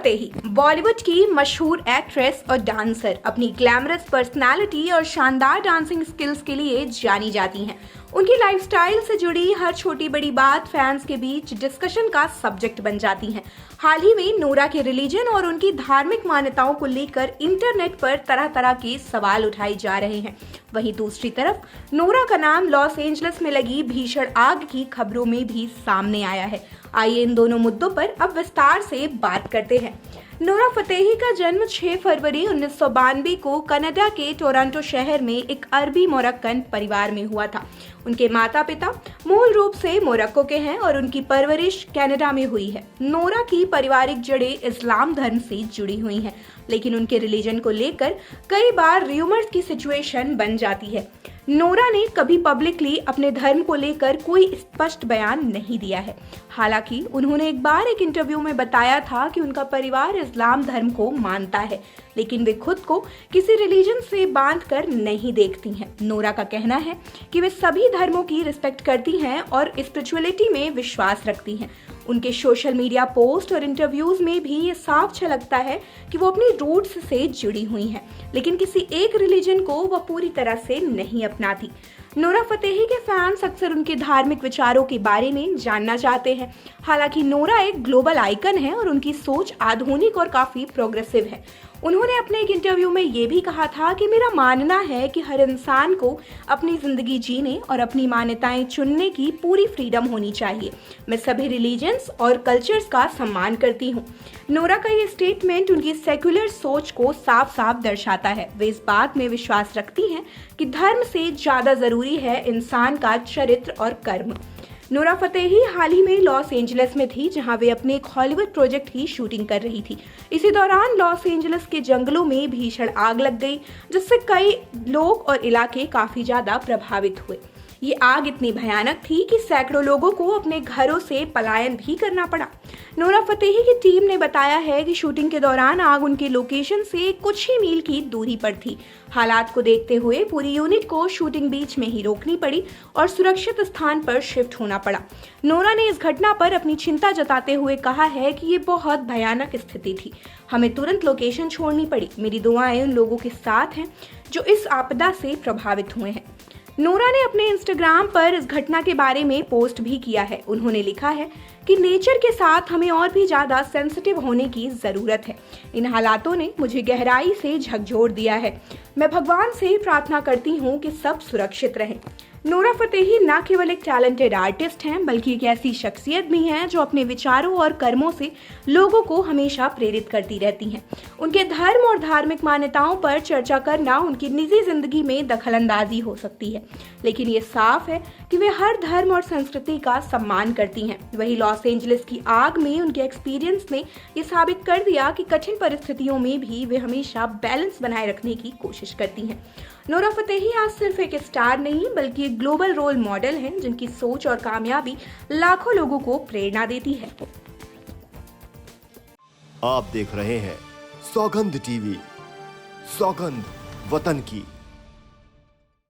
Fatehi Bollywood की मशहूर actress और डांसर अपनी ग्लैमरस पर्सनालिटी और शानदार डांसिंग स्किल्स के लिए जानी जाती हैं। उनकी लाइफस्टाइल से जुड़ी हर छोटी बड़ी बात फैंस के बीच डिस्कशन का सब्जेक्ट बन जाती है। हाल ही में नोरा के रिलीजन और उनकी धार्मिक मान्यताओं को लेकर इंटरनेट पर तरह तरह के सवाल उठाए जा रहे हैं। वहीं दूसरी तरफ नोरा का नाम लॉस एंजलिस में लगी भीषण आग की खबरों में भी सामने आया है। आइए इन दोनों मुद्दों पर अब विस्तार से बात करते हैं। नोरा फतेही का जन्म 6 फरवरी 1992 को कनाडा के टोरंटो शहर में एक अरबी मोरक्कन परिवार में हुआ था। उनके माता पिता मूल रूप से मोरक्को के हैं और उनकी परवरिश कनाडा में हुई है। नोरा की पारिवारिक जड़ें इस्लाम धर्म से जुड़ी हुई हैं, लेकिन उनके रिलीजन को लेकर कई बार र्यूमर्स की सिचुएशन बन जाती है। नोरा ने कभी पब्लिकली अपने धर्म को लेकर कोई स्पष्ट बयान नहीं दिया है। हालांकि उन्होंने एक बार एक इंटरव्यू में बताया था कि उनका परिवार इस्लाम धर्म को मानता है, लेकिन वे खुद को किसी रिलीजन से बांध कर नहीं देखती हैं। नोरा का कहना है कि वे सभी धर्मों की रिस्पेक्ट करती हैं और स्पिरिचुअलिटी में विश्वास रखती हैं। उनके सोशल मीडिया पोस्ट और इंटरव्यूज में भी ये साफ झलकता है कि वो अपनी रूट्स से जुड़ी हुई हैं, लेकिन किसी एक रिलीजन को वो पूरी तरह से नहीं अपनाती। नोरा फतेही के फैंस अक्सर उनके धार्मिक विचारों के बारे में जानना चाहते हैं। हालांकि नोरा एक ग्लोबल आइकन है और उनकी सोच आधुनिक और काफी प्रोग्रेसिव है। उन्होंने अपने एक इंटरव्यू में ये भी कहा था कि मेरा मानना है कि हर इंसान को अपनी जिंदगी जीने और अपनी मान्यताएं चुनने की पूरी फ्रीडम होनी चाहिए। मैं सभी रिलीजन्स और कल्चर्स का सम्मान करती हूँ। नोरा का ये स्टेटमेंट उनकी सेक्युलर सोच को साफ साफ दर्शाता है। वे इस बात में विश्वास रखती हैं कि धर्म से ज्यादा जरूरी है इंसान का चरित्र और कर्म। नोरा फतेही हाल ही में लॉस एंजलिस में थी, जहां वे अपने एक हॉलीवुड प्रोजेक्ट की शूटिंग कर रही थी। इसी दौरान लॉस एंजलिस के जंगलों में भीषण आग लग गई, जिससे कई लोग और इलाके काफी ज्यादा प्रभावित हुए। ये आग इतनी भयानक थी कि सैकड़ों लोगों को अपने घरों से पलायन भी करना पड़ा। नोरा फतेही की टीम ने बताया है कि शूटिंग के दौरान आग उनके लोकेशन से कुछ ही मील की दूरी पर थी। हालात को देखते हुए पूरी यूनिट को शूटिंग बीच में ही रोकनी पड़ी और सुरक्षित स्थान पर शिफ्ट होना पड़ा। नोरा ने इस घटना पर अपनी चिंता जताते हुए कहा है कि ये बहुत भयानक स्थिति थी। हमें तुरंत लोकेशन छोड़नी पड़ी। मेरी दुआएं उन लोगों के साथ हैं जो इस आपदा से प्रभावित हुए हैं। नोरा ने अपने इंस्टाग्राम पर इस घटना के बारे में पोस्ट भी किया है। उन्होंने लिखा है कि नेचर के साथ हमें और भी ज्यादा सेंसिटिव होने की जरूरत है। इन हालातों ने मुझे गहराई से झकझोर दिया है। मैं भगवान से प्रार्थना करती हूँ कि सब सुरक्षित रहें। नोरा फतेही न केवल एक टैलेंटेड आर्टिस्ट हैं, बल्कि एक ऐसी शख्सियत भी हैं जो अपने विचारों और कर्मों से लोगों को हमेशा प्रेरित करती रहती हैं। उनके धर्म और धार्मिक मान्यताओं पर चर्चा करना उनकी निजी जिंदगी में दखलंदाजी हो सकती है, लेकिन ये साफ है कि वे हर धर्म और संस्कृति का सम्मान करती हैं। वहीं लॉस एंजलिस की आग में उनके एक्सपीरियंस ने ये साबित कर दिया कि कठिन परिस्थितियों में भी वे हमेशा बैलेंस बनाए रखने की कोशिश करती हैं। नोरा फतेही आज सिर्फ एक स्टार नहीं, बल्कि एक ग्लोबल रोल मॉडल हैं, जिनकी सोच और कामयाबी लाखों लोगों को प्रेरणा देती है। आप देख रहे हैं सौगंध टीवी, सौगंध वतन की।